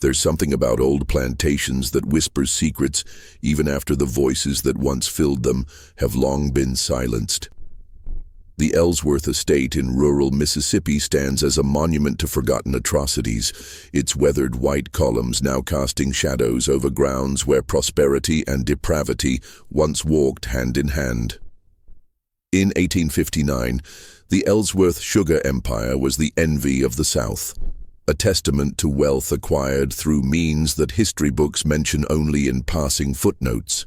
There's something about old plantations that whispers secrets, even after the voices that once filled them have long been silenced. The Ellsworth estate in rural Mississippi stands as a monument to forgotten atrocities, its weathered white columns now casting shadows over grounds where prosperity and depravity once walked hand in hand. In 1859, the Ellsworth sugar empire was the envy of the South, a testament to wealth acquired through means that history books mention only in passing footnotes.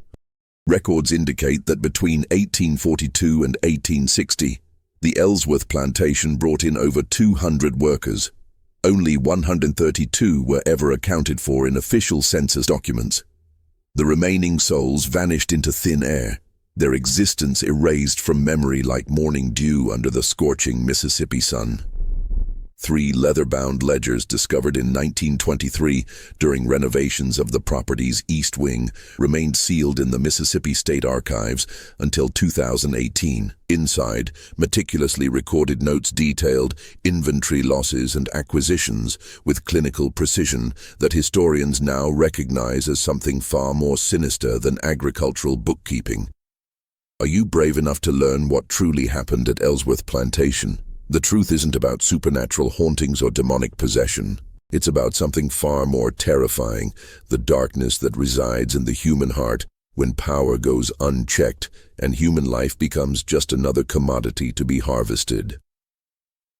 Records indicate that between 1842 and 1860, the Ellsworth plantation brought in over 200 workers. Only 132 were ever accounted for in official census documents. The remaining souls vanished into thin air, their existence erased from memory like morning dew under the scorching Mississippi sun. 3 leather-bound ledgers discovered in 1923 during renovations of the property's East Wing remained sealed in the Mississippi State Archives until 2018. Inside, meticulously recorded notes detailed inventory losses and acquisitions with clinical precision that historians now recognize as something far more sinister than agricultural bookkeeping. Are you brave enough to learn what truly happened at Ellsworth Plantation? The truth isn't about supernatural hauntings or demonic possession. It's about something far more terrifying, the darkness that resides in the human heart when power goes unchecked and human life becomes just another commodity to be harvested.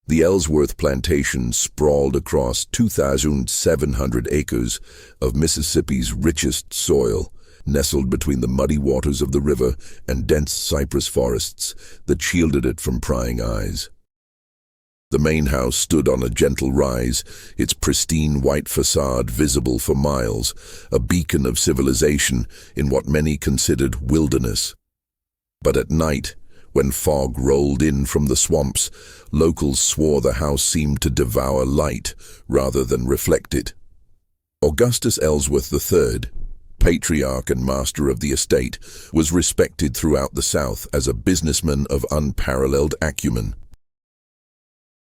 The Ellsworth Plantation sprawled across 2,700 acres of Mississippi's richest soil, nestled between the muddy waters of the river and dense cypress forests that shielded it from prying eyes. The main house stood on a gentle rise, its pristine white facade visible for miles, a beacon of civilization in what many considered wilderness. But at night, when fog rolled in from the swamps, locals swore the house seemed to devour light rather than reflect it. Augustus Ellsworth III, patriarch and master of the estate, was respected throughout the South as a businessman of unparalleled acumen.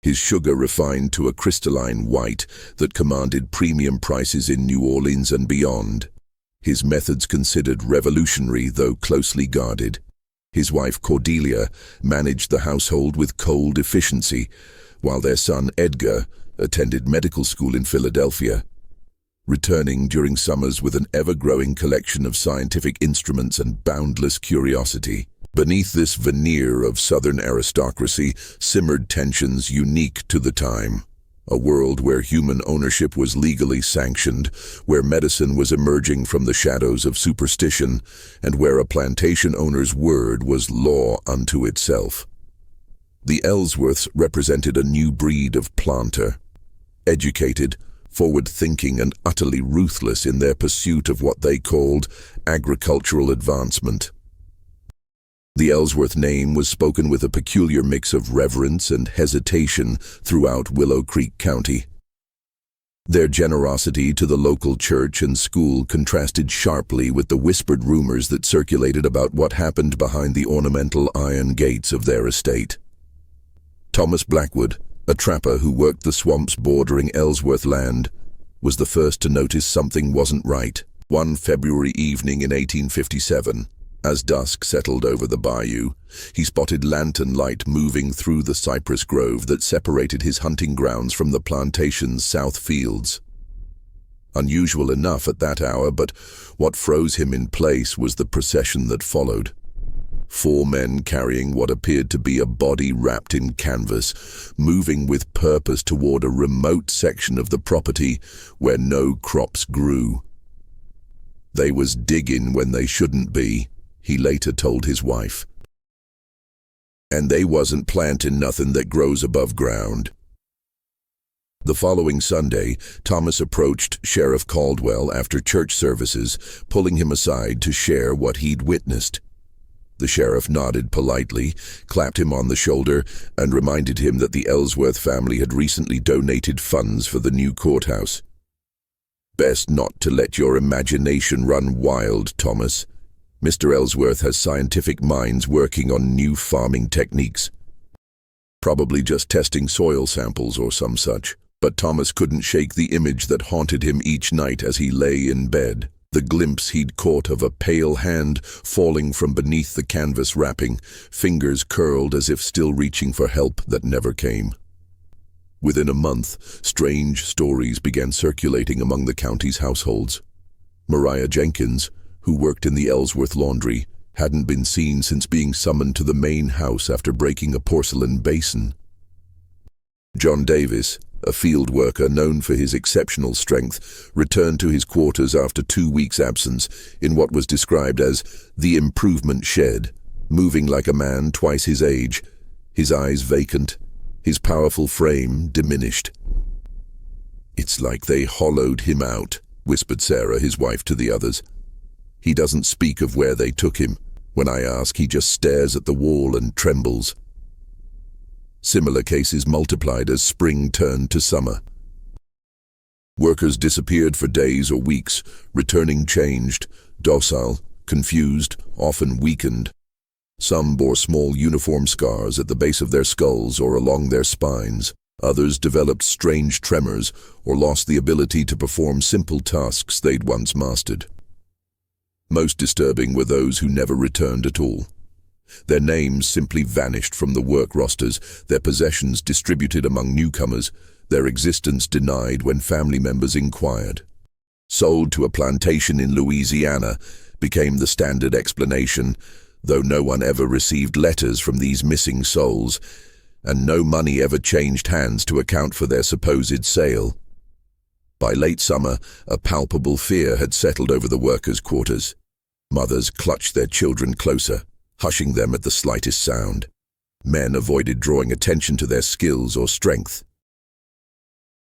His sugar refined to a crystalline white that commanded premium prices in New Orleans and beyond. His methods considered revolutionary though closely guarded. His wife Cordelia managed the household with cold efficiency, while their son Edgar attended medical school in Philadelphia, returning during summers with an ever-growing collection of scientific instruments and boundless curiosity. Beneath this veneer of Southern aristocracy simmered tensions unique to the time. A world where human ownership was legally sanctioned, where medicine was emerging from the shadows of superstition, and where a plantation owner's word was law unto itself. The Ellsworths represented a new breed of planter, educated, forward-thinking, and utterly ruthless in their pursuit of what they called agricultural advancement. The Ellsworth name was spoken with a peculiar mix of reverence and hesitation throughout Willow Creek County. Their generosity to the local church and school contrasted sharply with the whispered rumors that circulated about what happened behind the ornamental iron gates of their estate. Thomas Blackwood, a trapper who worked the swamps bordering Ellsworth land, was the first to notice something wasn't right. One February evening in 1857, as dusk settled over the bayou, he spotted lantern light moving through the cypress grove that separated his hunting grounds from the plantation's south fields. Unusual enough at that hour, but what froze him in place was the procession that followed. 4 men carrying what appeared to be a body wrapped in canvas, moving with purpose toward a remote section of the property where no crops grew. They was digging when they shouldn't be, he later told his wife. And they wasn't planting nothing that grows above ground. The following Sunday, Thomas approached Sheriff Caldwell after church services, pulling him aside to share what he'd witnessed. The sheriff nodded politely, clapped him on the shoulder, and reminded him that the Ellsworth family had recently donated funds for the new courthouse. Best not to let your imagination run wild, Thomas. Mr. Ellsworth has scientific minds working on new farming techniques. Probably just testing soil samples or some such. But Thomas couldn't shake the image that haunted him each night as he lay in bed. The glimpse he'd caught of a pale hand falling from beneath the canvas wrapping, fingers curled as if still reaching for help that never came. Within a month, strange stories began circulating among the county's households. Mariah Jenkins, who worked in the Ellsworth laundry, hadn't been seen since being summoned to the main house after breaking a porcelain basin. John Davis, a field worker known for his exceptional strength, returned to his quarters after 2 weeks' absence in what was described as the improvement shed, moving like a man twice his age, his eyes vacant, his powerful frame diminished. "It's like they hollowed him out," whispered Sarah, his wife, to the others. "He doesn't speak of where they took him. When I ask, he just stares at the wall and trembles." Similar cases multiplied as spring turned to summer. Workers disappeared for days or weeks, returning changed, docile, confused, often weakened. Some bore small uniform scars at the base of their skulls or along their spines. Others developed strange tremors or lost the ability to perform simple tasks they'd once mastered. Most disturbing were those who never returned at all. Their names simply vanished from the work rosters, their possessions distributed among newcomers, their existence denied when family members inquired. "Sold to a plantation in Louisiana" became the standard explanation, though no one ever received letters from these missing souls, and no money ever changed hands to account for their supposed sale. By late summer, a palpable fear had settled over the workers' quarters. Mothers clutched their children closer, hushing them at the slightest sound. Men avoided drawing attention to their skills or strength.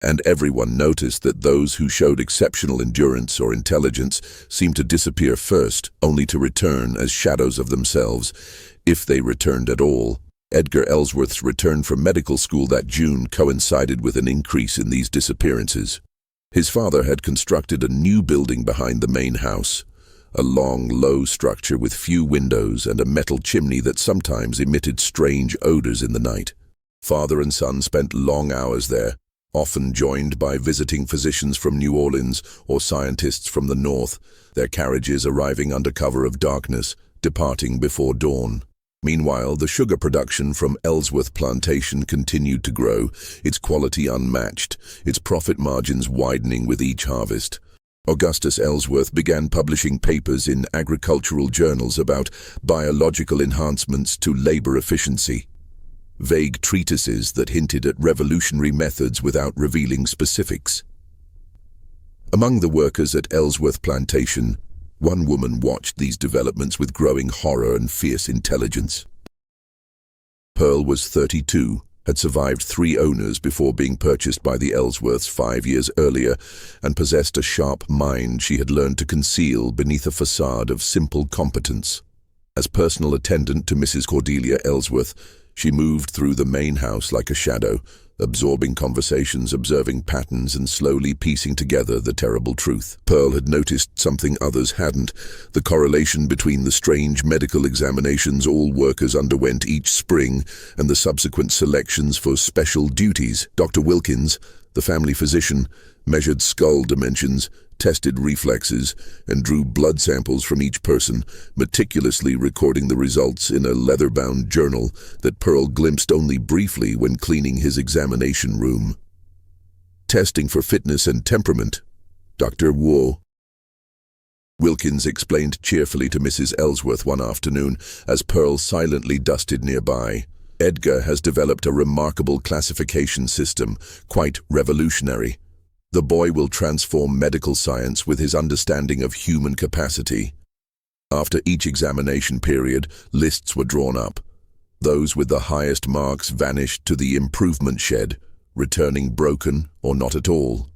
And everyone noticed that those who showed exceptional endurance or intelligence seemed to disappear first, only to return as shadows of themselves, if they returned at all. Edgar Ellsworth's return from medical school that June coincided with an increase in these disappearances. His father had constructed a new building behind the main house, a long, low structure with few windows and a metal chimney that sometimes emitted strange odors in the night. Father and son spent long hours there, often joined by visiting physicians from New Orleans or scientists from the north, their carriages arriving under cover of darkness, departing before dawn. Meanwhile, the sugar production from Ellsworth Plantation continued to grow, its quality unmatched, its profit margins widening with each harvest. Augustus Ellsworth began publishing papers in agricultural journals about biological enhancements to labor efficiency. Vague treatises that hinted at revolutionary methods without revealing specifics. Among the workers at Ellsworth Plantation, one woman watched these developments with growing horror and fierce intelligence. Pearl was 32, had survived 3 owners before being purchased by the Ellsworths 5 years earlier, and possessed a sharp mind she had learned to conceal beneath a facade of simple competence. As personal attendant to Mrs. Cordelia Ellsworth, she moved through the main house like a shadow, absorbing conversations, observing patterns, and slowly piecing together the terrible truth. Pearl had noticed something others hadn't, the correlation between the strange medical examinations all workers underwent each spring and the subsequent selections for special duties. Dr. Wilkins, the family physician, measured skull dimensions, tested reflexes, and drew blood samples from each person, meticulously recording the results in a leather-bound journal that Pearl glimpsed only briefly when cleaning his examination room. Testing for fitness and temperament, Dr. Wu. Wilkins explained cheerfully to Mrs. Ellsworth one afternoon as Pearl silently dusted nearby. Edgar has developed a remarkable classification system, quite revolutionary. The boy will transform medical science with his understanding of human capacity. After each examination period, lists were drawn up. Those with the highest marks vanished to the improvement shed, returning broken or not at all.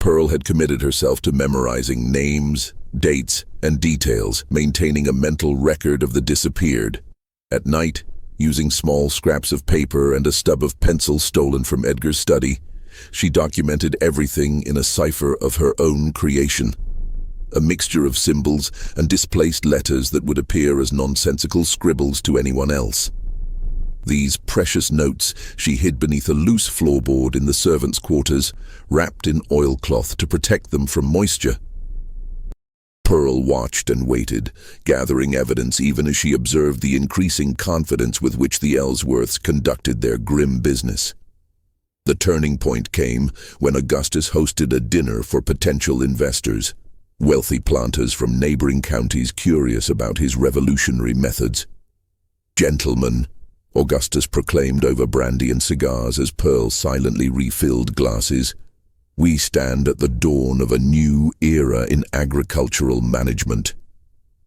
Pearl had committed herself to memorizing names, dates, and details, maintaining a mental record of the disappeared. At night, using small scraps of paper and a stub of pencil stolen from Edgar's study, she documented everything in a cipher of her own creation, a mixture of symbols and displaced letters that would appear as nonsensical scribbles to anyone else. These precious notes she hid beneath a loose floorboard in the servants' quarters, wrapped in oilcloth to protect them from moisture. Pearl watched and waited, gathering evidence even as she observed the increasing confidence with which the Ellsworths conducted their grim business. The turning point came when Augustus hosted a dinner for potential investors, wealthy planters from neighboring counties curious about his revolutionary methods. "Gentlemen," Augustus proclaimed over brandy and cigars as Pearl silently refilled glasses, "we stand at the dawn of a new era in agricultural management.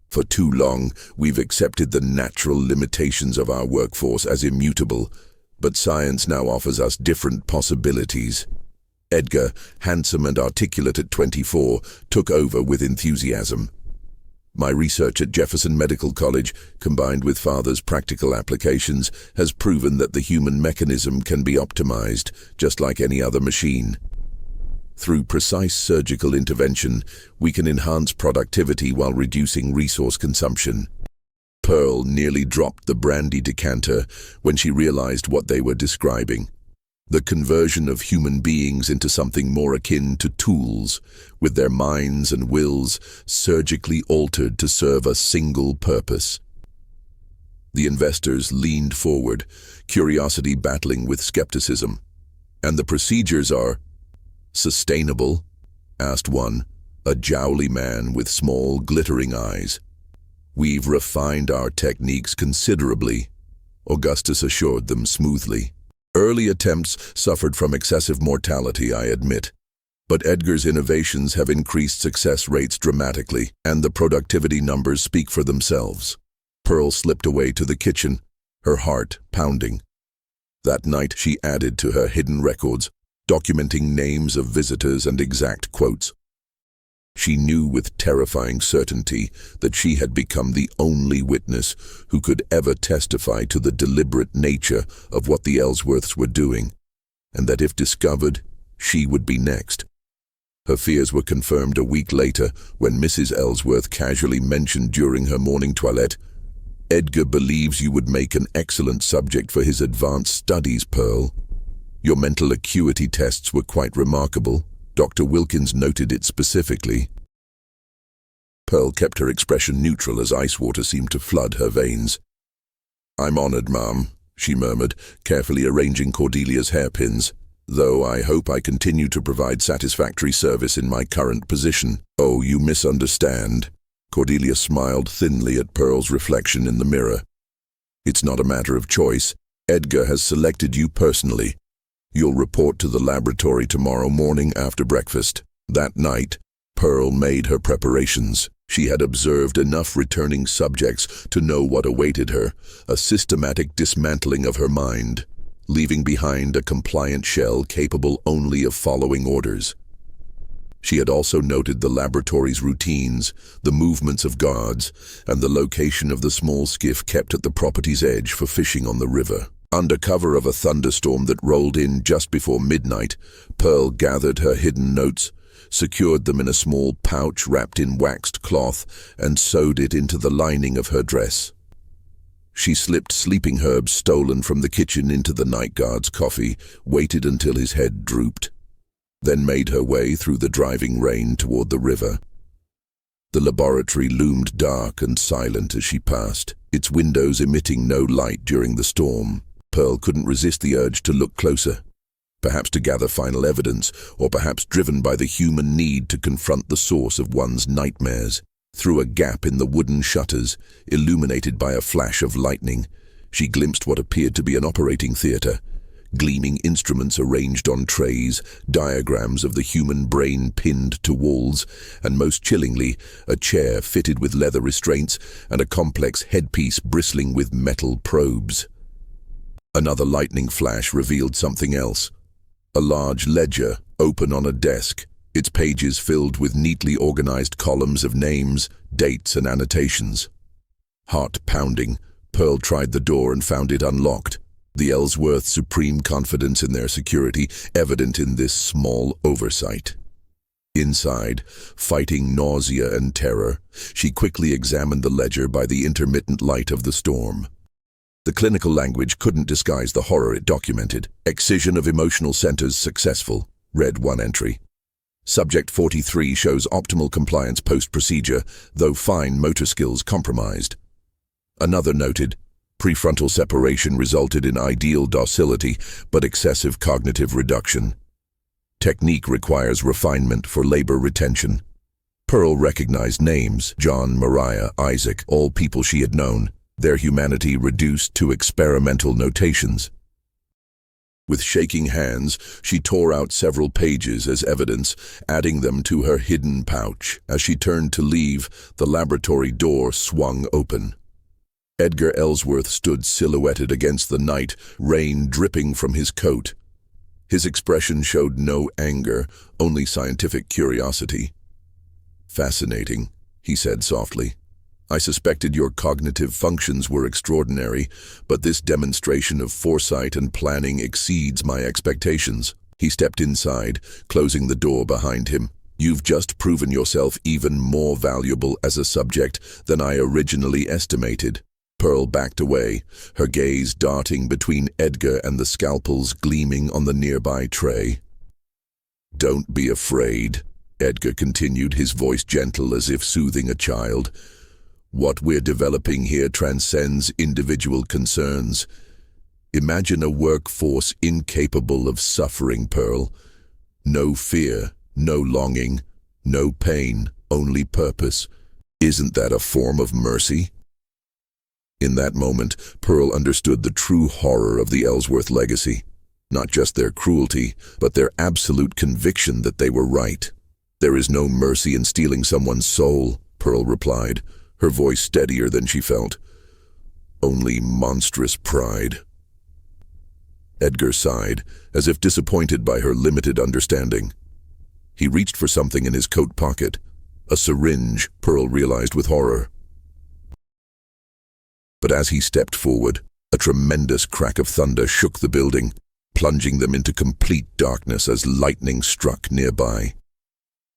For too long, we've accepted the natural limitations of our workforce as immutable, but science now offers us different possibilities." Edgar, handsome and articulate at 24, took over with enthusiasm. "My research at Jefferson Medical College, combined with Father's practical applications, has proven that the human mechanism can be optimized, just like any other machine. Through precise surgical intervention, we can enhance productivity while reducing resource consumption." Pearl nearly dropped the brandy decanter when she realized what they were describing: the conversion of human beings into something more akin to tools, with their minds and wills surgically altered to serve a single purpose. The investors leaned forward, curiosity battling with skepticism. "And the procedures are sustainable?" asked one, a jowly man with small, glittering eyes. "We've refined our techniques considerably," Augustus assured them smoothly. "Early attempts suffered from excessive mortality, I admit, but Edgar's innovations have increased success rates dramatically, and the productivity numbers speak for themselves." Pearl slipped away to the kitchen, her heart pounding. That night she added to her hidden records, documenting names of visitors and exact quotes. She knew with terrifying certainty that she had become the only witness who could ever testify to the deliberate nature of what the Ellsworths were doing, and that if discovered, she would be next. Her fears were confirmed a week later when Mrs. Ellsworth casually mentioned during her morning toilette, "Edgar believes you would make an excellent subject for his advanced studies, Pearl. Your mental acuity tests were quite remarkable. Dr. Wilkins noted it specifically." Pearl kept her expression neutral as ice water seemed to flood her veins. "I'm honored, Ma'am," she murmured, carefully arranging Cordelia's hairpins, "though I hope I continue to provide satisfactory service in my current position." "Oh, you misunderstand." Cordelia smiled thinly at Pearl's reflection in the mirror. "It's not a matter of choice. Edgar has selected you personally. You'll report to the laboratory tomorrow morning after breakfast." That night, Pearl made her preparations. She had observed enough returning subjects to know what awaited her, a systematic dismantling of her mind, leaving behind a compliant shell capable only of following orders. She had also noted the laboratory's routines, the movements of guards, and the location of the small skiff kept at the property's edge for fishing on the river. Under cover of a thunderstorm that rolled in just before midnight, Pearl gathered her hidden notes, secured them in a small pouch wrapped in waxed cloth, and sewed it into the lining of her dress. She slipped sleeping herbs stolen from the kitchen into the night guard's coffee, waited until his head drooped, then made her way through the driving rain toward the river. The laboratory loomed dark and silent as she passed, its windows emitting no light during the storm. Pearl couldn't resist the urge to look closer, perhaps to gather final evidence, or perhaps driven by the human need to confront the source of one's nightmares. Through a gap in the wooden shutters, illuminated by a flash of lightning, she glimpsed what appeared to be an operating theater. Gleaming instruments arranged on trays, diagrams of the human brain pinned to walls, and most chillingly, a chair fitted with leather restraints and a complex headpiece bristling with metal probes. Another lightning flash revealed something else. A large ledger, open on a desk, its pages filled with neatly organized columns of names, dates, and annotations. Heart pounding, Pearl tried the door and found it unlocked, the Ellsworth's supreme confidence in their security evident in this small oversight. Inside, fighting nausea and terror, she quickly examined the ledger by the intermittent light of the storm. The clinical language couldn't disguise the horror it documented. Excision of emotional centers successful, read one entry. Subject 43 shows optimal compliance post-procedure, though fine motor skills compromised. Another noted, prefrontal separation resulted in ideal docility, but excessive cognitive reduction. Technique requires refinement for labor retention. Pearl recognized names, John, Mariah, Isaac, all people she had known, their humanity reduced to experimental notations. With shaking hands, she tore out several pages as evidence, adding them to her hidden pouch. As she turned to leave, the laboratory door swung open. Edgar Ellsworth stood silhouetted against the night, rain dripping from his coat. His expression showed no anger, only scientific curiosity. "Fascinating," he said softly. "I suspected your cognitive functions were extraordinary, but this demonstration of foresight and planning exceeds my expectations." He stepped inside, closing the door behind him. "You've just proven yourself even more valuable as a subject than I originally estimated." Pearl backed away, her gaze darting between Edgar and the scalpels gleaming on the nearby tray. "Don't be afraid," Edgar continued, his voice gentle as if soothing a child. "What we're developing here transcends individual concerns. Imagine a workforce incapable of suffering, Pearl. No fear, no longing, no pain, only purpose. Isn't that a form of mercy?" In that moment, Pearl understood the true horror of the Ellsworth legacy. Not just their cruelty, but their absolute conviction that they were right. "There is no mercy in stealing someone's soul," Pearl replied, her voice steadier than she felt. "Only monstrous pride." Edgar sighed, as if disappointed by her limited understanding. He reached for something in his coat pocket. A syringe, Pearl realized with horror. But as he stepped forward, a tremendous crack of thunder shook the building, plunging them into complete darkness as lightning struck nearby.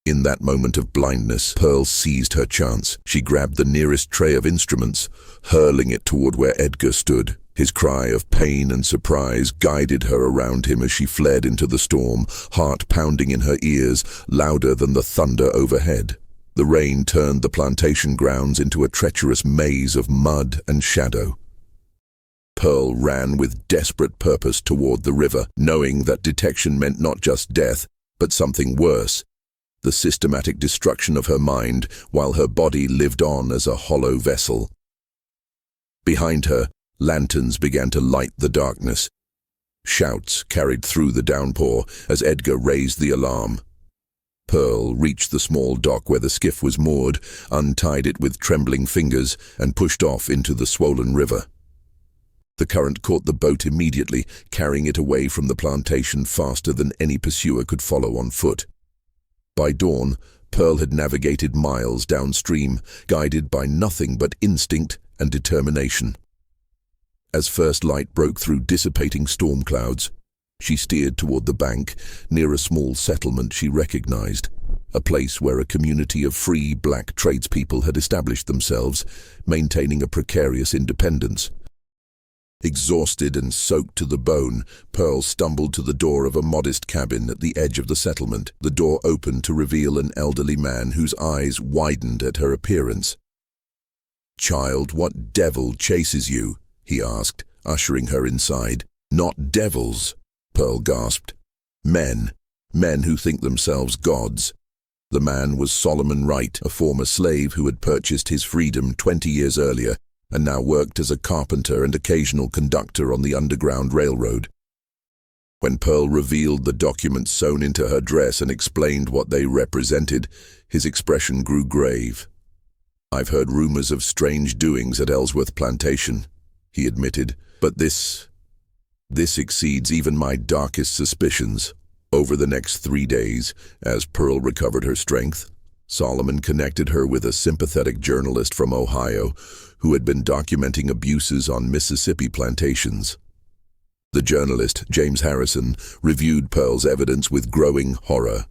In that moment of blindness, Pearl seized her chance. She grabbed the nearest tray of instruments, hurling it toward where Edgar stood. His cry of pain and surprise guided her around him as she fled into the storm, heart pounding in her ears, louder than the thunder overhead. The rain turned the plantation grounds into a treacherous maze of mud and shadow. Pearl ran with desperate purpose toward the river, knowing that detection meant not just death, but something worse, the systematic destruction of her mind while her body lived on as a hollow vessel. Behind her, lanterns began to light the darkness. Shouts carried through the downpour as Edgar raised the alarm. Pearl reached the small dock where the skiff was moored, untied it with trembling fingers, and pushed off into the swollen river. The current caught the boat immediately, carrying it away from the plantation faster than any pursuer could follow on foot. By dawn, Pearl had navigated miles downstream, guided by nothing but instinct and determination. As first light broke through dissipating storm clouds, she steered toward the bank, near a small settlement she recognized, a place where a community of free black tradespeople had established themselves, maintaining a precarious independence. Exhausted and soaked to the bone, Pearl stumbled to the door of a modest cabin at the edge of the settlement. The door opened to reveal an elderly man whose eyes widened at her appearance. "Child, what devil chases you?" he asked, ushering her inside. "Not devils," Pearl gasped. Men who think themselves gods." The man was Solomon Wright, a former slave who had purchased his freedom 20 years earlier and now worked as a carpenter and occasional conductor on the Underground Railroad. When Pearl revealed the documents sewn into her dress and explained what they represented, his expression grew grave. "I've heard rumors of strange doings at Ellsworth Plantation," he admitted, "but this exceeds even my darkest suspicions." Over the next 3 days, as Pearl recovered her strength, Solomon connected her with a sympathetic journalist from Ohio who had been documenting abuses on Mississippi plantations. The journalist, James Harrison, reviewed Pearl's evidence with growing horror.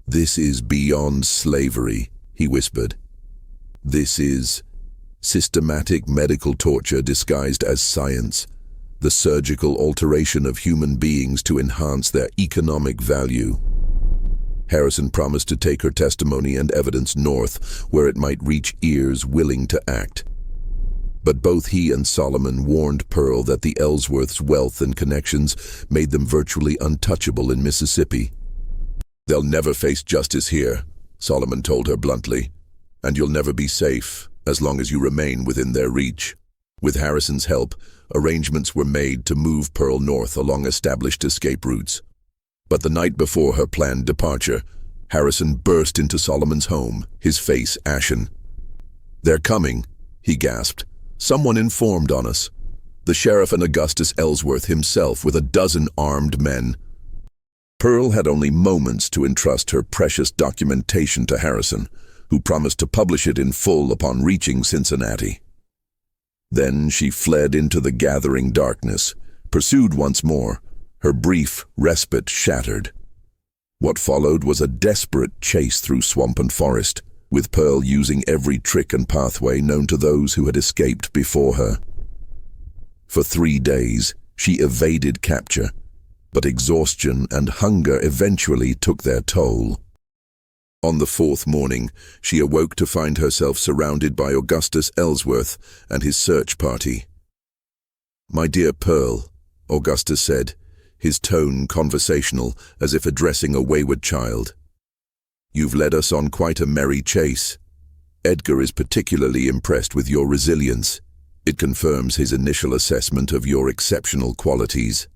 "This is beyond slavery," he whispered. "This is systematic medical torture disguised as science, the surgical alteration of human beings to enhance their economic value. Harrison promised to take her testimony and evidence north, where it might reach ears willing to act. But both he and Solomon warned Pearl that the Ellsworths' wealth and connections made them virtually untouchable in Mississippi. "They'll never face justice here," Solomon told her bluntly, "and you'll never be safe as long as you remain within their reach." With Harrison's help, arrangements were made to move Pearl north along established escape routes. But the night before her planned departure, Harrison burst into Solomon's home, his face ashen. "They're coming," he gasped. "Someone informed on us. The sheriff and Augustus Ellsworth himself with a dozen armed men." Pearl had only moments to entrust her precious documentation to Harrison, who promised to publish it in full upon reaching Cincinnati. Then she fled into the gathering darkness, pursued once more, her brief respite shattered. What followed was a desperate chase through swamp and forest, with Pearl using every trick and pathway known to those who had escaped before her. For 3 days, she evaded capture, but exhaustion and hunger eventually took their toll. On the 4th morning, she awoke to find herself surrounded by Augustus Ellsworth and his search party. "My dear Pearl," Augustus said, his tone conversational, as if addressing a wayward child. "You've led us on quite a merry chase. Edgar is particularly impressed with your resilience. It confirms his initial assessment of your exceptional qualities."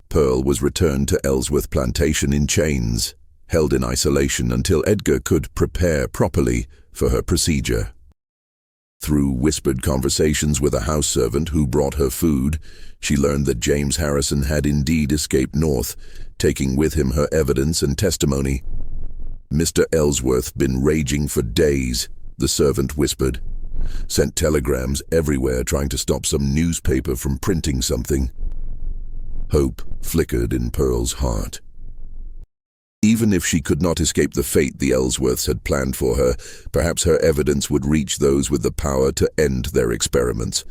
Pearl was returned to Ellsworth Plantation in chains, held in isolation until Edgar could prepare properly for her procedure. Through whispered conversations with a house servant who brought her food, she learned that James Harrison had indeed escaped north, taking with him her evidence and testimony. "Mr. Ellsworth been raging for days," the servant whispered. "Sent telegrams everywhere trying to stop some newspaper from printing something." Hope flickered in Pearl's heart. Even if she could not escape the fate the Ellsworths had planned for her, perhaps her evidence would reach those with the power to end their experiments.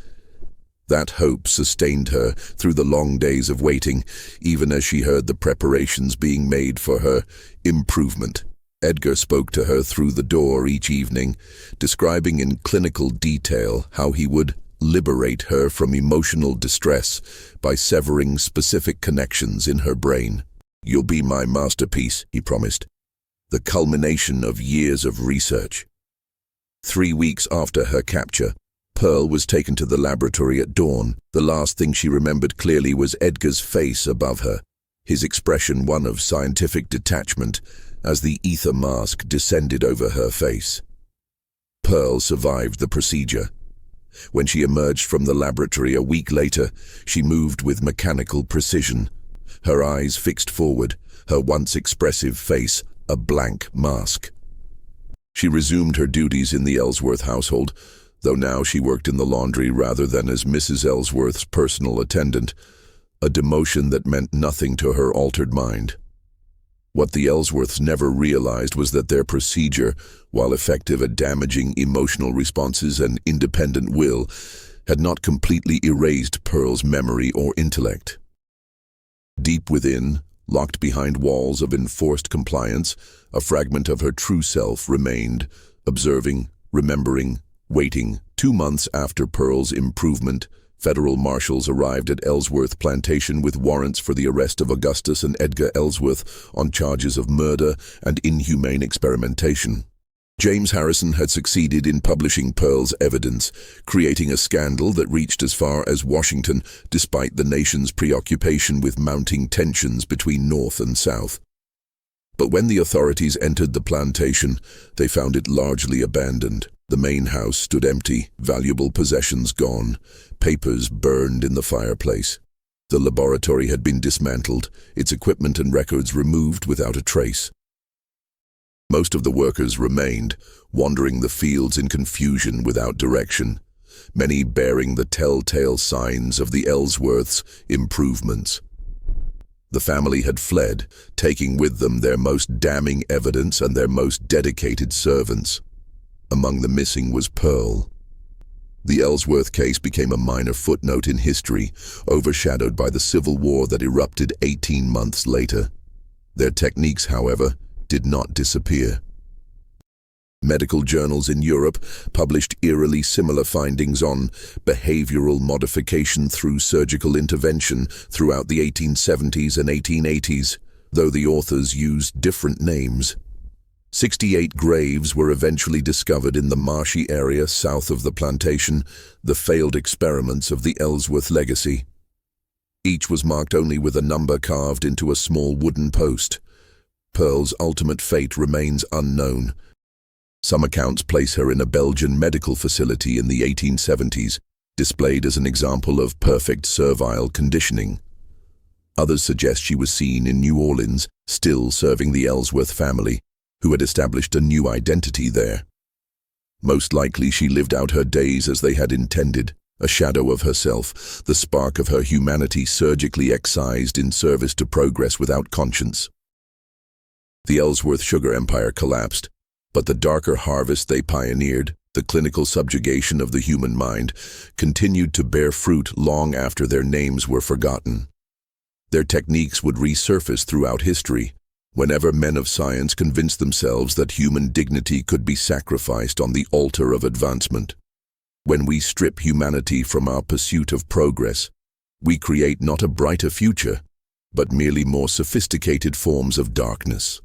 That hope sustained her through the long days of waiting, even as she heard the preparations being made for her improvement. Edgar spoke to her through the door each evening, describing in clinical detail how he would liberate her from emotional distress by severing specific connections in her brain. "You'll be my masterpiece," he promised, "the culmination of years of research." 3 weeks after her capture, Pearl was taken to the laboratory at dawn. The last thing she remembered clearly was Edgar's face above her, his expression one of scientific detachment as the ether mask descended over her face. Pearl survived the procedure. When she emerged from the laboratory a week later, she moved with mechanical precision, her eyes fixed forward, her once expressive face a blank mask. She resumed her duties in the Ellsworth household, though now she worked in the laundry rather than as Mrs. Ellsworth's personal attendant, a demotion that meant nothing to her altered mind. What the Ellsworths never realized was that their procedure, while effective at damaging emotional responses and independent will, had not completely erased Pearl's memory or intellect. Deep within, locked behind walls of enforced compliance, a fragment of her true self remained, observing, remembering, waiting. 2 months after Pearl's improvement, federal marshals arrived at Ellsworth Plantation with warrants for the arrest of Augustus and Edgar Ellsworth on charges of murder and inhumane experimentation. James Harrison had succeeded in publishing Pearl's evidence, creating a scandal that reached as far as Washington, despite the nation's preoccupation with mounting tensions between North and South. But when the authorities entered the plantation, they found it largely abandoned. The main house stood empty, valuable possessions gone, papers burned in the fireplace. The laboratory had been dismantled, its equipment and records removed without a trace. Most of the workers remained, wandering the fields in confusion without direction, many bearing the telltale signs of the Ellsworths' improvements. The family had fled, taking with them their most damning evidence and their most dedicated servants. Among the missing was Pearl, The Ellsworth case became a minor footnote in history, overshadowed by the civil war that erupted 18 months later. Their techniques, however, did not disappear. Medical journals in Europe published eerily similar findings on behavioral modification through surgical intervention throughout the 1870s and 1880s, though the authors used different names. 68 graves were eventually discovered in the marshy area south of the plantation, the failed experiments of the Ellsworth legacy. Each was marked only with a number carved into a small wooden post. Pearl's ultimate fate remains unknown. Some accounts place her in a Belgian medical facility in the 1870s, displayed as an example of perfect servile conditioning. Others suggest she was seen in New Orleans, still serving the Ellsworth family, who had established a new identity there. Most likely she lived out her days as they had intended, a shadow of herself, the spark of her humanity surgically excised in service to progress without conscience. The Ellsworth sugar empire collapsed, but the darker harvest they pioneered, the clinical subjugation of the human mind, continued to bear fruit long after their names were forgotten. Their techniques would resurface throughout history, whenever men of science convinced themselves that human dignity could be sacrificed on the altar of advancement. When we strip humanity from our pursuit of progress, we create not a brighter future, but merely more sophisticated forms of darkness.